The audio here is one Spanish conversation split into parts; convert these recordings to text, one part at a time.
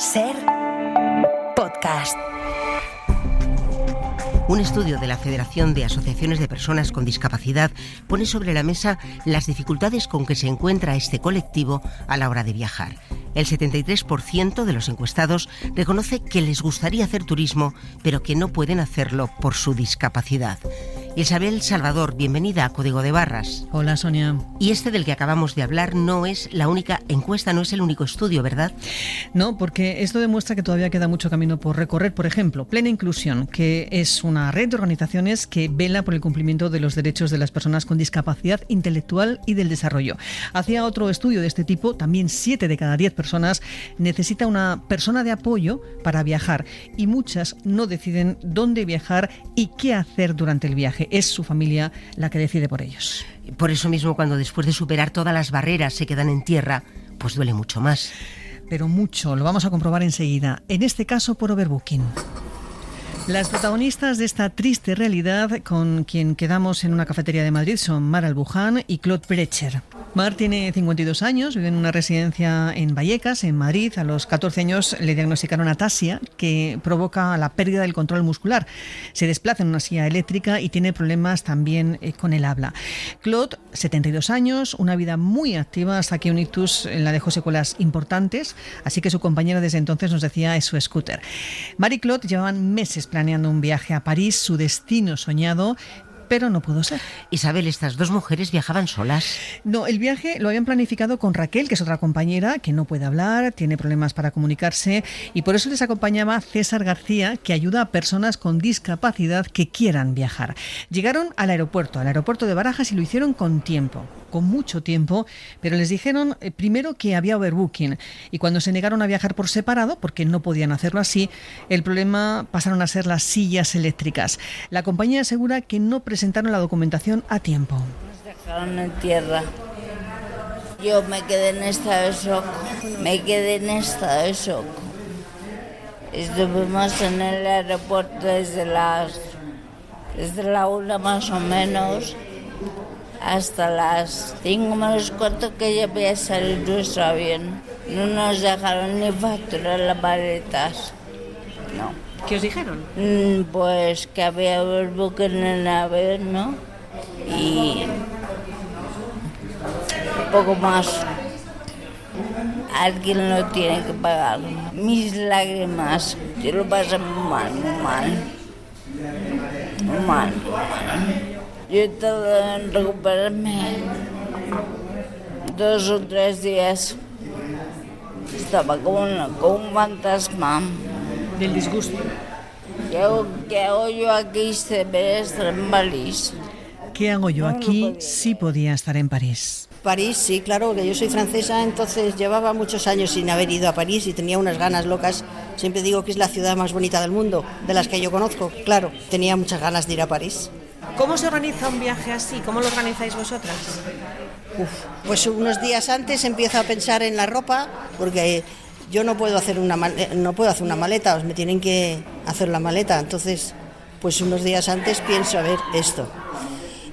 Ser podcast. Un estudio de la Federación de Asociaciones de Personas con Discapacidad pone sobre la mesa las dificultades con que se encuentra este colectivo a la hora de viajar. El 73% de los encuestados reconoce que les gustaría hacer turismo, pero que no pueden hacerlo por su discapacidad. Isabel Salvador, bienvenida a Código de Barras. Hola, Sonia. Y este del que acabamos de hablar no es la única encuesta, no es el único estudio, ¿verdad? No, porque esto demuestra que todavía queda mucho camino por recorrer. Por ejemplo, Plena Inclusión, que es una red de organizaciones que vela por el cumplimiento de los derechos de las personas con discapacidad intelectual y del desarrollo. Hacía otro estudio de este tipo, también 7 de cada 10 personas necesita una persona de apoyo para viajar, y muchas no deciden dónde viajar y qué hacer durante el viaje. Es su familia la que decide por ellos. Por eso mismo, cuando después de superar todas las barreras se quedan en tierra, pues duele mucho más. Pero mucho, lo vamos a comprobar enseguida. En este caso por overbooking. Las protagonistas de esta triste realidad con quien quedamos en una cafetería de Madrid son Mar Albuján y Claude Brecher. Mar tiene 52 años, vive en una residencia en Vallecas, en Madrid. A los 14 años le diagnosticaron ataxia, que provoca la pérdida del control muscular. Se desplaza en una silla eléctrica y tiene problemas también con el habla. Claude, 72 años, una vida muy activa hasta que un ictus la dejó secuelas importantes, así que su compañera desde entonces, nos decía, es su scooter. Mar y Claude llevaban meses planeando un viaje a París, su destino soñado, pero no pudo ser. Isabel, ¿estas dos mujeres viajaban solas? No, el viaje lo habían planificado con Raquel, que es otra compañera que no puede hablar, tiene problemas para comunicarse, y por eso les acompañaba César García, que ayuda a personas con discapacidad que quieran viajar. Llegaron al aeropuerto de Barajas, y lo hicieron con tiempo, con mucho tiempo, pero les dijeron primero que había overbooking, y cuando se negaron a viajar por separado, porque no podían hacerlo así, el problema pasaron a ser las sillas eléctricas. La compañía asegura que no presentaron la documentación a tiempo. Nos dejaron en tierra. Yo me quedé en estado de shock. Estuvimos en el aeropuerto desde la 1 más o menos hasta las 5 menos cuarto, que ya había salido nuestro avión. No nos dejaron ni facturar las maletas. No. ¿Qué os dijeron? Pues que había overbooking en el avión, ¿no? Y un poco más. Alguien lo tiene que pagar. Mis lágrimas. Yo lo pasé muy mal. Yo he tardado en recuperarme 2 o 3 días. Estaba como un fantasma. Del disgusto. ¿Qué hago yo aquí si debería estar en París? ¿Qué hago yo aquí si podía estar en París? París, sí, claro, que yo soy francesa, entonces llevaba muchos años sin haber ido a París y tenía unas ganas locas. Siempre digo que es la ciudad más bonita del mundo, de las que yo conozco, claro. Tenía muchas ganas de ir a París. ¿Cómo se organiza un viaje así? ¿Cómo lo organizáis vosotras? Pues unos días antes empiezo a pensar en la ropa, porque yo no puedo hacer una maleta, me tienen que hacer la maleta. Entonces, pues unos días antes pienso, a ver, esto.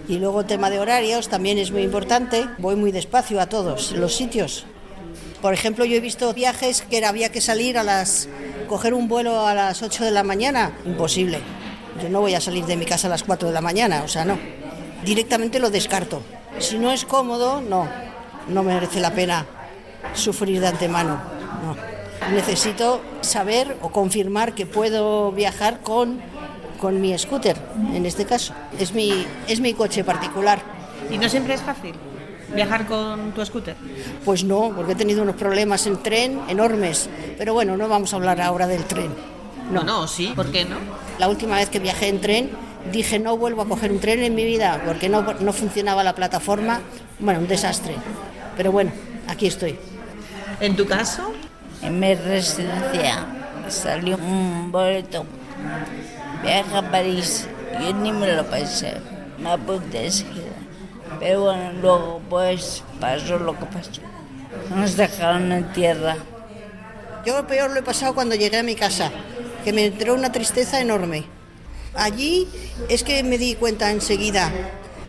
Y luego el tema de horarios también es muy importante. Voy muy despacio a todos los sitios. Por ejemplo, yo he visto viajes que había que salir coger un vuelo a las 8 de la mañana. Imposible. Yo no voy a salir de mi casa a las 4 de la mañana, o sea, no. Directamente lo descarto. Si no es cómodo, no merece la pena sufrir de antemano. No. Necesito saber o confirmar que puedo viajar con mi scooter, en este caso. Es mi coche particular. ¿Y no siempre es fácil viajar con tu scooter? Pues no, porque he tenido unos problemas en tren enormes. Pero bueno, no vamos a hablar ahora del tren. No, sí, ¿por qué no? La última vez que viajé en tren dije no vuelvo a coger un tren en mi vida porque no funcionaba la plataforma. Bueno, un desastre. Pero bueno, aquí estoy. ¿En tu caso? En mi residencia salió un boleto. Viaje a París. Yo ni me lo pensé. Me apunté enseguida. Pero bueno, luego pues pasó lo que pasó. Nos dejaron en tierra. Yo lo peor lo he pasado cuando llegué a mi casa, que me entró una tristeza enorme. Allí es que me di cuenta enseguida.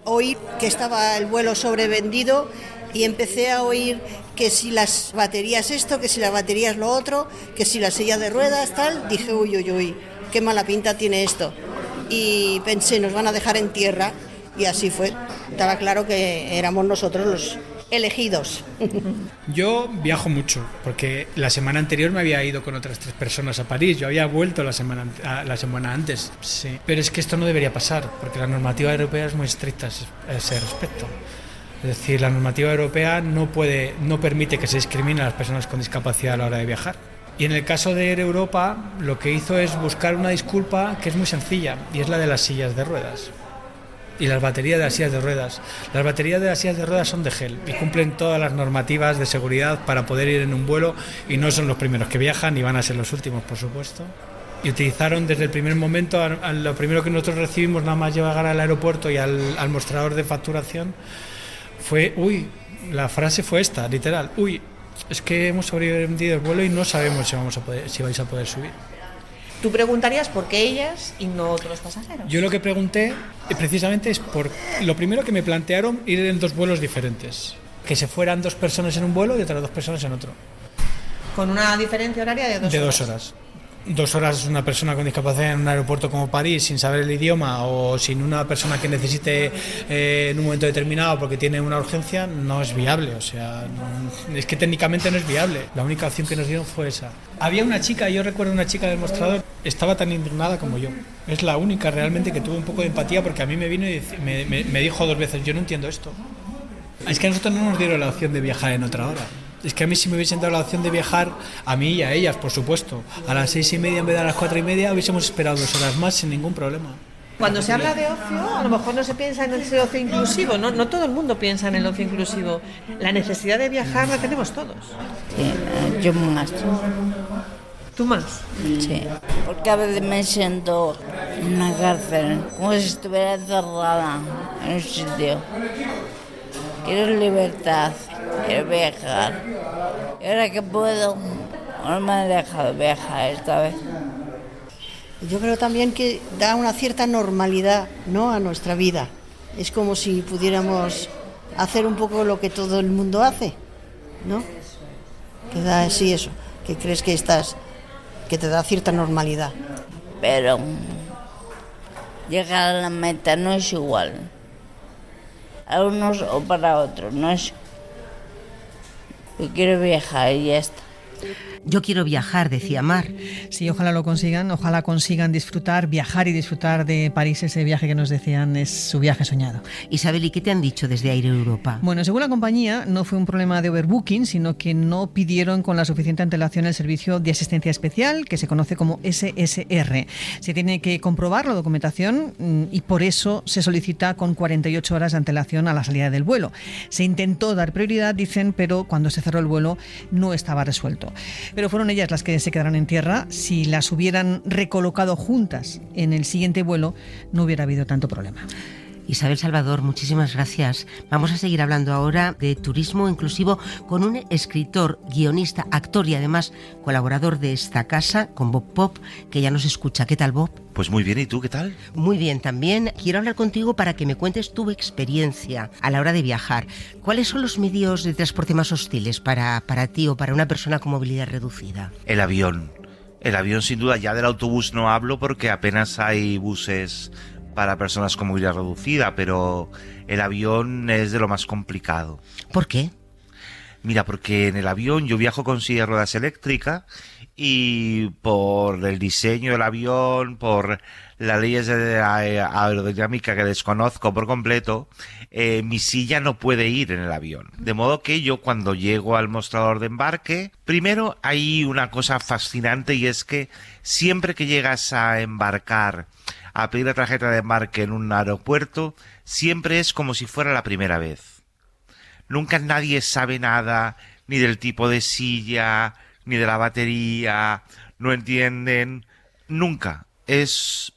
Oí que estaba el vuelo sobrevendido y empecé a oír que si las baterías esto, que si las baterías lo otro, que si la silla de ruedas, tal. Dije, uy, uy, uy, qué mala pinta tiene esto. Y pensé, nos van a dejar en tierra, y así fue. Estaba claro que éramos nosotros los elegidos. Yo viajo mucho, porque la semana anterior me había ido con otras 3 personas a París. Yo había vuelto la semana antes, sí. Pero es que esto no debería pasar, porque la normativa europea es muy estricta a ese respecto. Es decir, la normativa europea no permite que se discrimine a las personas con discapacidad a la hora de viajar. Y en el caso de Air Europa, lo que hizo es buscar una disculpa que es muy sencilla, y es la de las sillas de ruedas. Y las baterías de las sillas de ruedas. Las baterías de las sillas de ruedas son de gel y cumplen todas las normativas de seguridad para poder ir en un vuelo, y no son los primeros que viajan ni van a ser los últimos, por supuesto. Y utilizaron desde el primer momento, lo primero que nosotros recibimos nada más llegar al aeropuerto y al mostrador de facturación fue, la frase fue esta, literal, es que hemos sobrevendido el vuelo y no sabemos si vais a poder subir. Tú preguntarías por qué ellas y no otros pasajeros. Yo lo que pregunté precisamente es lo primero que me plantearon, ir en 2 vuelos diferentes. Que se fueran 2 personas en un vuelo y otras 2 personas en otro. Con una diferencia horaria de 2 horas. De 2 horas. 2 horas una persona con discapacidad en un aeropuerto como París sin saber el idioma, o sin una persona que necesite en un momento determinado porque tiene una urgencia, no es viable. O sea, es que técnicamente no es viable. La única opción que nos dieron fue esa. Había una chica, yo recuerdo una chica del mostrador, estaba tan indignada como yo. Es la única realmente que tuvo un poco de empatía, porque a mí me vino y me dijo 2 veces, yo no entiendo esto. Es que a nosotros no nos dieron la opción de viajar en otra hora. Es que a mí, si me hubiesen dado la opción de viajar, a mí y a ellas, por supuesto, a las 6:30 en vez de a las 4:30, hubiésemos esperado 2 horas más sin ningún problema. Cuando se habla de ocio, a lo mejor no se piensa en ese ocio inclusivo, no todo el mundo piensa en el ocio inclusivo. La necesidad de viajar la tenemos todos. Sí, yo más. ¿Tú más? Sí, porque a veces me siento en una cárcel, como si estuviera encerrada en un sitio. Quiero libertad, quiero viajar. Y ahora que puedo, no me han dejado viajar esta vez. Yo creo también que da una cierta normalidad, ¿no?, a nuestra vida. Es como si pudiéramos hacer un poco lo que todo el mundo hace, ¿no? Que da así eso, que crees que te da cierta normalidad. Pero llegar a la meta no es igual. A unos o para otros, no es. Yo quiero viajar y ya está. Yo quiero viajar, decía Mar. Sí, ojalá lo consigan, ojalá consigan viajar y disfrutar de París, ese viaje que nos decían es su viaje soñado. Isabel, ¿y qué te han dicho desde Air Europa? Bueno, según la compañía, no fue un problema de overbooking, sino que no pidieron con la suficiente antelación el servicio de asistencia especial, que se conoce como SSR. Se tiene que comprobar la documentación y por eso se solicita con 48 horas de antelación a la salida del vuelo. Se intentó dar prioridad, dicen, pero cuando se cerró el vuelo no estaba resuelto. Pero fueron ellas las que se quedaron en tierra. Si las hubieran recolocado juntas en el siguiente vuelo, no hubiera habido tanto problema. Isabel Salvador, muchísimas gracias. Vamos a seguir hablando ahora de turismo inclusivo con un escritor, guionista, actor y además colaborador de esta casa, con Bob Pop, que ya nos escucha. ¿Qué tal, Bob? Pues muy bien, ¿y tú qué tal? Muy bien también. Quiero hablar contigo para que me cuentes tu experiencia a la hora de viajar. ¿Cuáles son los medios de transporte más hostiles para ti o para una persona con movilidad reducida? El avión. El avión, sin duda. Ya del autobús no hablo porque apenas hay buses para personas con movilidad reducida, pero el avión es de lo más complicado. ¿Por qué? Mira, porque en el avión yo viajo con silla de ruedas eléctrica y por el diseño del avión, por las leyes de aerodinámica que desconozco por completo, mi silla no puede ir en el avión. De modo que yo, cuando llego al mostrador de embarque, primero hay una cosa fascinante, y es que siempre que llegas a embarcar, a pedir la tarjeta de embarque en un aeropuerto, siempre es como si fuera la primera vez. Nunca nadie sabe nada, ni del tipo de silla, ni de la batería, no entienden, nunca. Es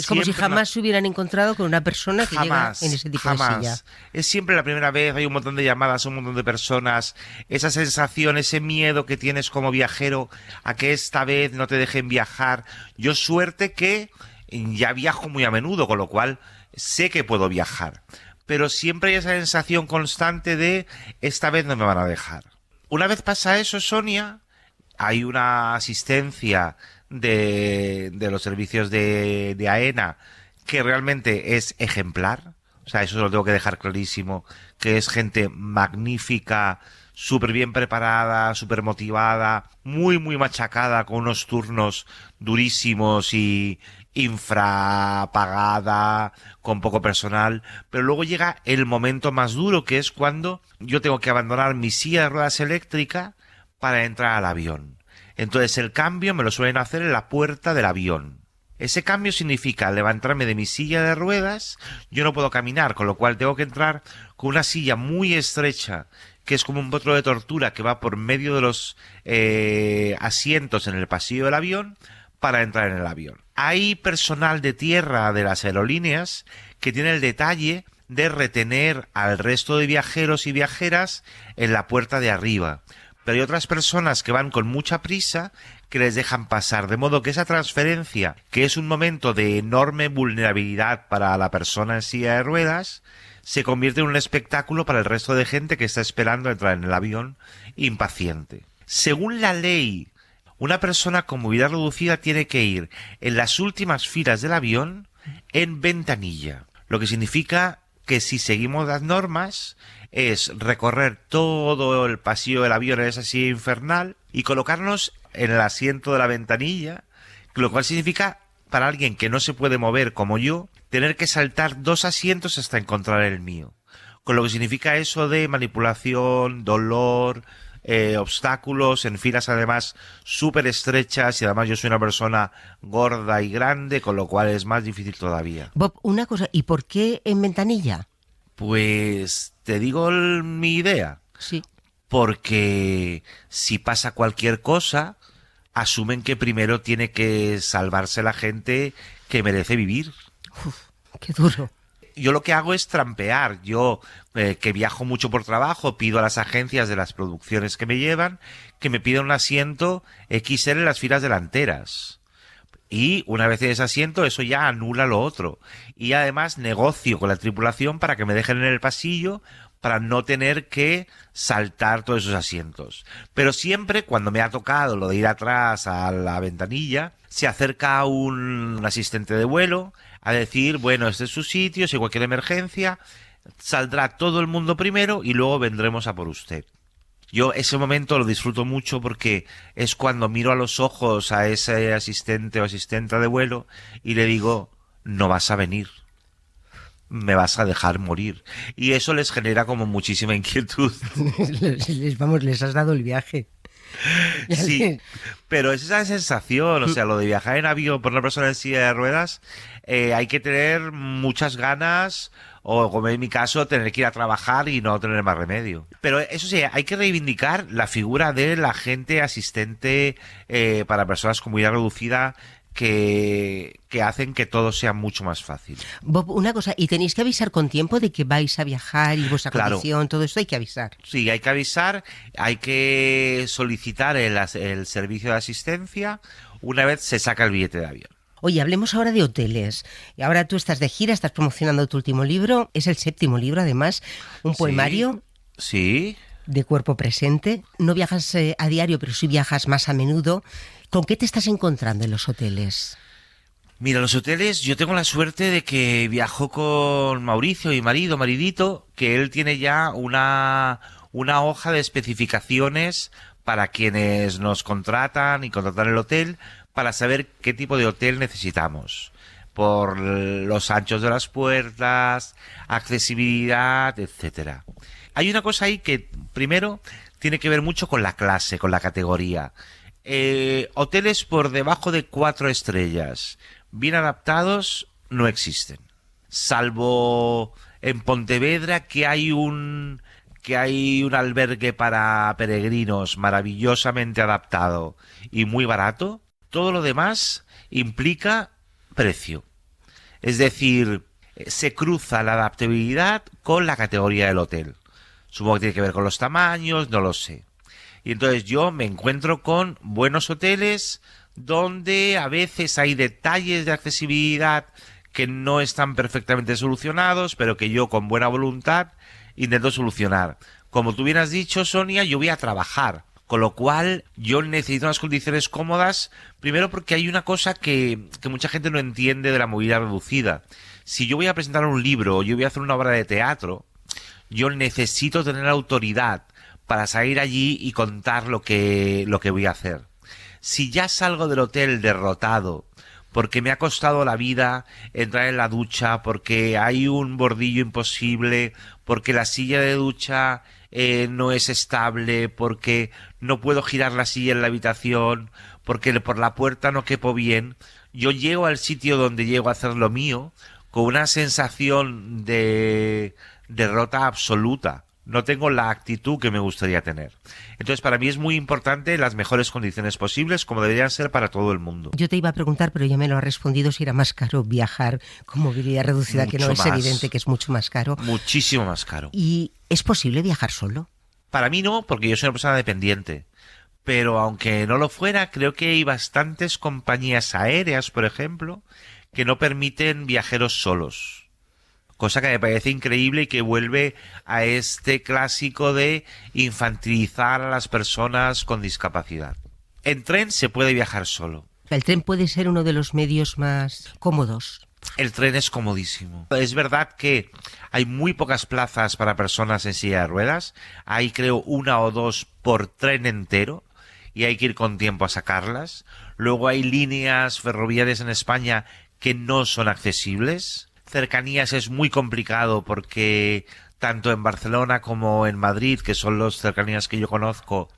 como si jamás se hubieran encontrado con una persona que llega en ese tipo de silla. Es siempre la primera vez, hay un montón de llamadas, un montón de personas, esa sensación, ese miedo que tienes como viajero a que esta vez no te dejen viajar. Yo suerte que ya viajo muy a menudo, con lo cual sé que puedo viajar. Pero siempre hay esa sensación constante de esta vez no me van a dejar. Una vez pasa eso, Sonia, hay una asistencia de los servicios de AENA que realmente es ejemplar. O sea, eso lo tengo que dejar clarísimo, que es gente magnífica, súper bien preparada, súper motivada, muy machacada, con unos turnos durísimos y infrapagada, con poco personal. Pero luego llega el momento más duro, que es cuando yo tengo que abandonar mi silla de ruedas eléctrica para entrar al avión. Entonces el cambio me lo suelen hacer en la puerta del avión. Ese cambio significa levantarme de mi silla de ruedas, yo no puedo caminar, con lo cual tengo que entrar con una silla muy estrecha, que es como un potro de tortura que va por medio de los asientos en el pasillo del avión, para entrar en el avión. Hay personal de tierra de las aerolíneas que tiene el detalle de retener al resto de viajeros y viajeras en la puerta de arriba. Pero hay otras personas que van con mucha prisa que les dejan pasar, de modo que esa transferencia, que es un momento de enorme vulnerabilidad para la persona en silla de ruedas, se convierte en un espectáculo para el resto de gente que está esperando entrar en el avión impaciente. Según la ley, una persona con movilidad reducida tiene que ir en las últimas filas del avión en ventanilla, lo que significa que si seguimos las normas es recorrer todo el pasillo del avión en esa silla infernal y colocarnos en el asiento de la ventanilla, lo cual significa, para alguien que no se puede mover como yo, tener que saltar 2 asientos hasta encontrar el mío. Con lo que significa eso de manipulación, dolor, obstáculos en filas además súper estrechas, y además yo soy una persona gorda y grande, con lo cual es más difícil todavía. Bob, una cosa, ¿y por qué en ventanilla? Pues te digo mi idea. Sí. Porque si pasa cualquier cosa, asumen que primero tiene que salvarse la gente que merece vivir. Uf, qué duro. Yo lo que hago es trampear. Yo, que viajo mucho por trabajo, pido a las agencias de las producciones que me llevan que me pidan un asiento XL en las filas delanteras. Y una vez en ese asiento, eso ya anula lo otro. Y además negocio con la tripulación para que me dejen en el pasillo, para no tener que saltar todos esos asientos. Pero siempre, cuando me ha tocado lo de ir atrás a la ventanilla, se acerca un asistente de vuelo a decir, bueno, este es su sitio, si hay cualquier emergencia, saldrá todo el mundo primero y luego vendremos a por usted. Yo ese momento lo disfruto mucho porque es cuando miro a los ojos a ese asistente o asistenta de vuelo y le digo, no vas a venir, me vas a dejar morir. Y eso les genera como muchísima inquietud. Les has dado el viaje. Sí, pero es esa sensación, o sea, lo de viajar en avión por una persona en silla de ruedas, hay que tener muchas ganas, o como en mi caso, tener que ir a trabajar y no tener más remedio. Pero eso sí, hay que reivindicar la figura del agente asistente para personas con movilidad reducida, que hacen que todo sea mucho más fácil. Bob, una cosa, ¿y tenéis que avisar con tiempo de que vais a viajar y vuestra condición, todo esto hay que avisar? Sí, hay que avisar, hay que solicitar el servicio de asistencia una vez se saca el billete de avión. Oye, hablemos ahora de hoteles. Y ahora tú estás de gira, estás promocionando tu último libro, es el 7º libro además, un poemario. Sí. De cuerpo presente. No viajas a diario, pero sí viajas más a menudo. ¿Con qué te estás encontrando en los hoteles? Mira, los hoteles, yo tengo la suerte de que viajo con Mauricio, mi maridito, que él tiene ya una hoja de especificaciones para quienes nos contratan y contratan el hotel, para saber qué tipo de hotel necesitamos. Por los anchos de las puertas, accesibilidad, etcétera. Hay una cosa ahí que, primero, tiene que ver mucho con la clase, con la categoría. Hoteles por debajo de 4 estrellas, bien adaptados, no existen. Salvo en Pontevedra, que hay un albergue para peregrinos maravillosamente adaptado y muy barato. Todo lo demás implica precio. Es decir, se cruza la adaptabilidad con la categoría del hotel. Supongo que tiene que ver con los tamaños, no lo sé. Y entonces yo me encuentro con buenos hoteles donde a veces hay detalles de accesibilidad que no están perfectamente solucionados, pero que yo con buena voluntad intento solucionar. Como tú bien has dicho, Sonia, yo voy a trabajar. Con lo cual, yo necesito unas condiciones cómodas, primero porque hay una cosa que mucha gente no entiende de la movilidad reducida. Si yo voy a presentar un libro o yo voy a hacer una obra de teatro, yo necesito tener autoridad para salir allí y contar lo que voy a hacer. Si ya salgo del hotel derrotado, porque me ha costado la vida entrar en la ducha, porque hay un bordillo imposible, porque la silla de ducha no es estable, porque no puedo girar la silla en la habitación, porque por la puerta no quepo bien, yo llego al sitio donde llego a hacer lo mío con una sensación de derrota absoluta. No tengo la actitud que me gustaría tener. Entonces, para mí es muy importante las mejores condiciones posibles, como deberían ser para todo el mundo. Yo te iba a preguntar, pero ya me lo has respondido, si era más caro viajar con movilidad reducida, Mucho que no es más. evidente que es mucho más caro. Muchísimo más caro. ¿Y es posible viajar solo? Para mí no, porque yo soy una persona dependiente. Pero aunque no lo fuera, creo que hay bastantes compañías aéreas, por ejemplo, que no permiten viajeros solos. Cosa que me parece increíble y que vuelve a este clásico de infantilizar a las personas con discapacidad. En tren se puede viajar solo. El tren puede ser uno de los medios más cómodos. El tren es comodísimo. Es verdad que hay muy pocas plazas para personas en silla de ruedas. Hay, creo, 1 o 2 por tren entero y hay que ir con tiempo a sacarlas. Luego hay líneas ferroviarias en España que no son accesibles. Cercanías es muy complicado porque tanto en Barcelona como en Madrid, que son las cercanías que yo conozco,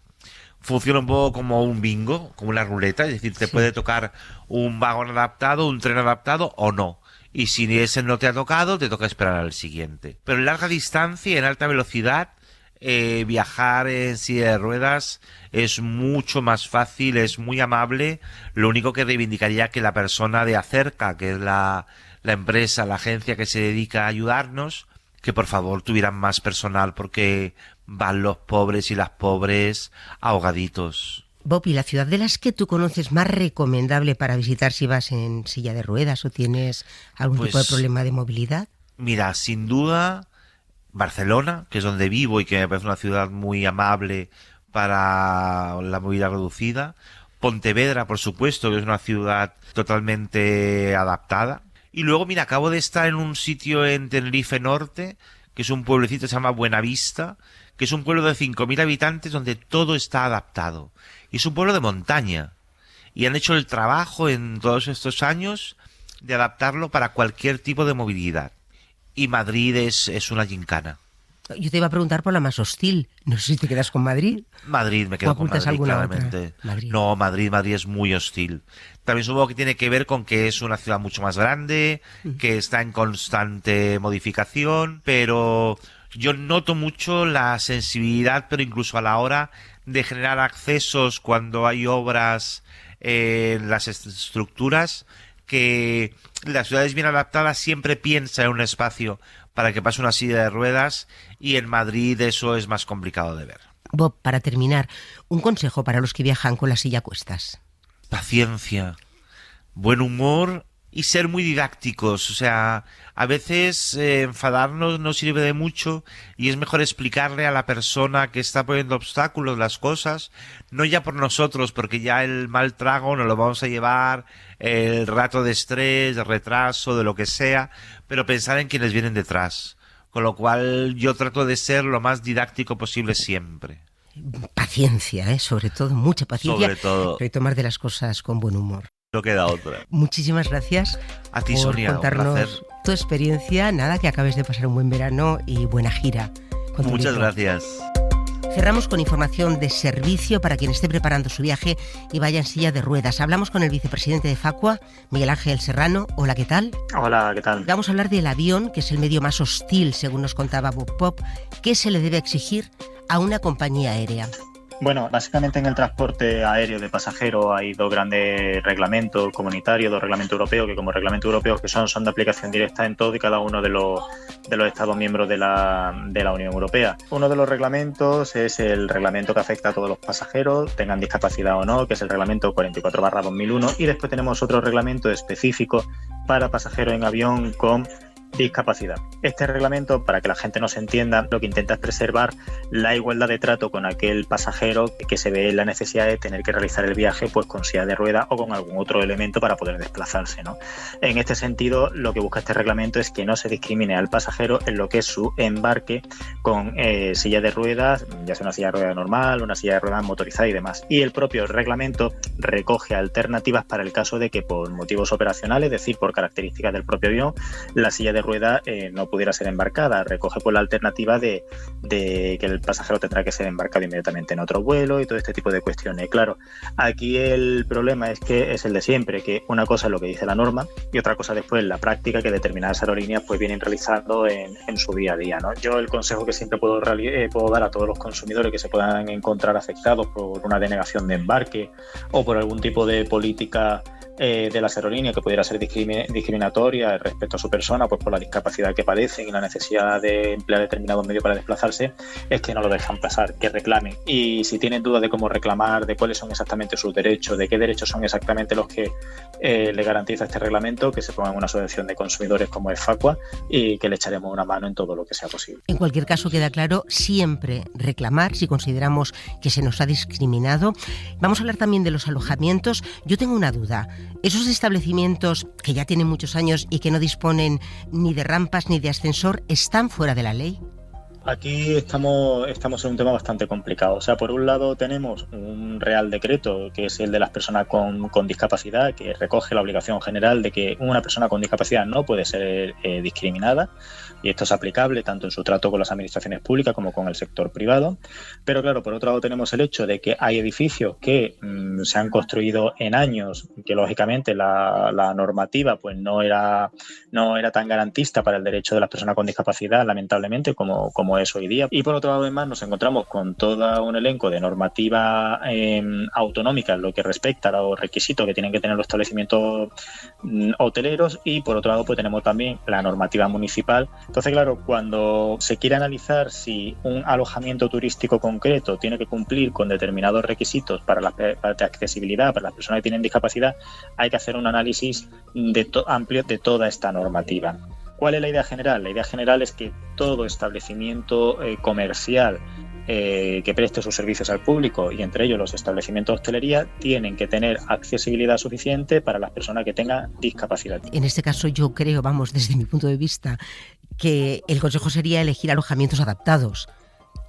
funciona un poco como un bingo, como una ruleta, es decir, te puede tocar un vagón adaptado, un tren adaptado o no. Y si ese no te ha tocado, te toca esperar al siguiente. Pero en larga distancia, en alta velocidad, viajar en silla de ruedas es mucho más fácil, es muy amable. Lo único que reivindicaría que la persona de Acerca, que es la empresa, la agencia que se dedica a ayudarnos, que por favor tuvieran más personal porque van los pobres y las pobres ahogaditos. Bob, ¿y la ciudad de las que tú conoces más recomendable para visitar si vas en silla de ruedas o tienes algún tipo de problema de movilidad? Mira, sin duda Barcelona, que es donde vivo y que me parece una ciudad muy amable para la movilidad reducida. Pontevedra, por supuesto, que es una ciudad totalmente adaptada. Y luego, mira, acabo de estar en un sitio en Tenerife Norte, que es un pueblecito que se llama Buenavista, que es un pueblo de 5.000 habitantes donde todo está adaptado. Y es un pueblo de montaña. Y han hecho el trabajo en todos estos años de adaptarlo para cualquier tipo de movilidad. Y Madrid es una gincana. Yo te iba a preguntar por la más hostil. No sé si te quedas con Madrid. Madrid, me quedo con Madrid, claramente. Madrid. No, Madrid es muy hostil. También supongo que tiene que ver con que es una ciudad mucho más grande, que está en constante modificación, pero yo noto mucho la sensibilidad, pero incluso a la hora de generar accesos cuando hay obras en las estructuras, que las ciudades bien adaptadas siempre piensan en un espacio para que pase una silla de ruedas, y en Madrid eso es más complicado de ver. Bob, para terminar, un consejo para los que viajan con la silla a cuestas. Paciencia, buen humor y ser muy didácticos. O sea, a veces enfadarnos no sirve de mucho y es mejor explicarle a la persona que está poniendo obstáculos las cosas, no ya por nosotros, porque ya el mal trago nos lo vamos a llevar, el rato de estrés, de retraso, de lo que sea, pero pensar en quienes vienen detrás. Con lo cual yo trato de ser lo más didáctico posible siempre. Paciencia, sobre todo, mucha paciencia. Sobre todo. Y tomar de las cosas con buen humor. No queda otra. Muchísimas gracias a ti, por Sonia, contarnos un placer. Tu experiencia. Nada, que acabes de pasar un buen verano y buena gira. Muchas gracias. Cerramos con información de servicio para quien esté preparando su viaje y vaya en silla de ruedas. Hablamos con el vicepresidente de Facua, Miguel Ángel Serrano. Hola, ¿qué tal? Hola, ¿qué tal? Vamos a hablar del avión, que es el medio más hostil, según nos contaba Bob Pop. ¿Qué se le debe exigir a una compañía aérea? Bueno, básicamente en el transporte aéreo de pasajeros hay dos grandes reglamentos comunitarios, dos reglamentos europeos, que como reglamentos europeos que son de aplicación directa en todo y cada uno de los Estados miembros de la Unión Europea. Uno de los reglamentos es el reglamento que afecta a todos los pasajeros, tengan discapacidad o no, que es el reglamento 44/2001, y después tenemos otro reglamento específico para pasajeros en avión con discapacidad. Este reglamento, para que la gente nos entienda, lo que intenta es preservar la igualdad de trato con aquel pasajero que se ve en la necesidad de tener que realizar el viaje pues con silla de ruedas o con algún otro elemento para poder desplazarse, ¿no? En este sentido, lo que busca este reglamento es que no se discrimine al pasajero en lo que es su embarque con silla de ruedas, ya sea una silla de ruedas normal, una silla de ruedas motorizada y demás. Y el propio reglamento recoge alternativas para el caso de que por motivos operacionales, es decir, por características del propio avión, la silla de ruedas no pudiera ser embarcada. Recoge pues la alternativa de que el pasajero tendrá que ser embarcado inmediatamente en otro vuelo y todo este tipo de cuestiones. Claro, aquí el problema es que es el de siempre, que una cosa es lo que dice la norma y otra cosa después la práctica que determinadas aerolíneas pues vienen realizando en su día a día, ¿no? Yo el consejo que siempre puedo dar a todos los consumidores que se puedan encontrar afectados por una denegación de embarque o por algún tipo de política de las aerolíneas que pudiera ser discriminatoria respecto a su persona, pues por la discapacidad que padecen y la necesidad de emplear determinados medios para desplazarse, es que no lo dejan pasar, que reclamen. Y si tienen dudas de cómo reclamar, de cuáles son exactamente sus derechos, de qué derechos son exactamente los que le garantiza este reglamento, que se pongan en una asociación de consumidores como es Facua y que le echaremos una mano en todo lo que sea posible. En cualquier caso, queda claro siempre reclamar si consideramos que se nos ha discriminado. Vamos a hablar también de los alojamientos. Yo tengo una duda. Esos establecimientos que ya tienen muchos años y que no disponen ni de rampas ni de ascensor, ¿están fuera de la ley? Aquí estamos en un tema bastante complicado. O sea, por un lado tenemos un Real Decreto, que es el de las personas con discapacidad, que recoge la obligación general de que una persona con discapacidad no puede ser discriminada, y esto es aplicable tanto en su trato con las administraciones públicas como con el sector privado. Pero claro, por otro lado tenemos el hecho de que hay edificios que se han construido en años, que lógicamente la normativa pues no era tan garantista para el derecho de las personas con discapacidad, lamentablemente, como es hoy día. Y por otro lado, además, nos encontramos con todo un elenco de normativa autonómica en lo que respecta a los requisitos que tienen que tener los establecimientos hoteleros, y por otro lado pues tenemos también la normativa municipal. Entonces, claro, cuando se quiere analizar si un alojamiento turístico concreto tiene que cumplir con determinados requisitos para la accesibilidad para las personas que tienen discapacidad, hay que hacer un análisis amplio de toda esta normativa. ¿Cuál es la idea general? La idea general es que todo establecimiento comercial que preste sus servicios al público, y entre ellos los establecimientos de hostelería, tienen que tener accesibilidad suficiente para las personas que tengan discapacidad. En este caso yo creo, desde mi punto de vista, que el consejo sería elegir alojamientos adaptados,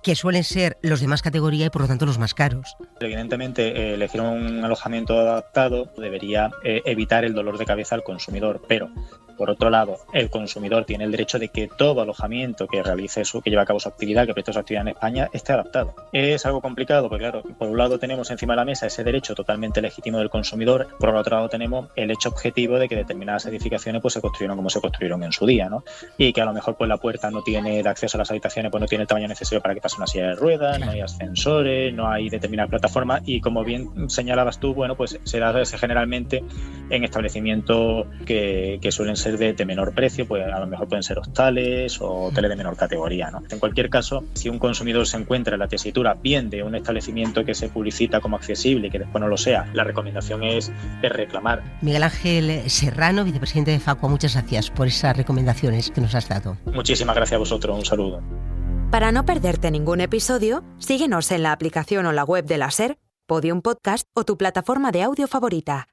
que suelen ser los de más categoría y por lo tanto los más caros. Evidentemente, elegir un alojamiento adaptado debería evitar el dolor de cabeza al consumidor, pero por otro lado, el consumidor tiene el derecho de que todo alojamiento que realice que lleve a cabo su actividad, que preste su actividad en España, esté adaptado. Es algo complicado porque, claro, por un lado tenemos encima de la mesa ese derecho totalmente legítimo del consumidor, por otro lado tenemos el hecho objetivo de que determinadas edificaciones pues se construyeron como se construyeron en su día, ¿no? Y que a lo mejor pues la puerta no tiene de acceso a las habitaciones, pues no tiene el tamaño necesario para que pase una silla de ruedas, no hay ascensores, no hay determinadas plataformas, y como bien señalabas tú, bueno, pues se hace generalmente en establecimientos que suelen ser de menor precio, pues a lo mejor pueden ser hostales o hoteles de menor categoría, ¿no? En cualquier caso, si un consumidor se encuentra en la tesitura bien de un establecimiento que se publicita como accesible y que después no lo sea, la recomendación es reclamar. Miguel Ángel Serrano, vicepresidente de Facua, muchas gracias por esas recomendaciones que nos has dado. Muchísimas gracias a vosotros, un saludo. Para no perderte ningún episodio, síguenos en la aplicación o la web de la SER, Podium Podcast o tu plataforma de audio favorita.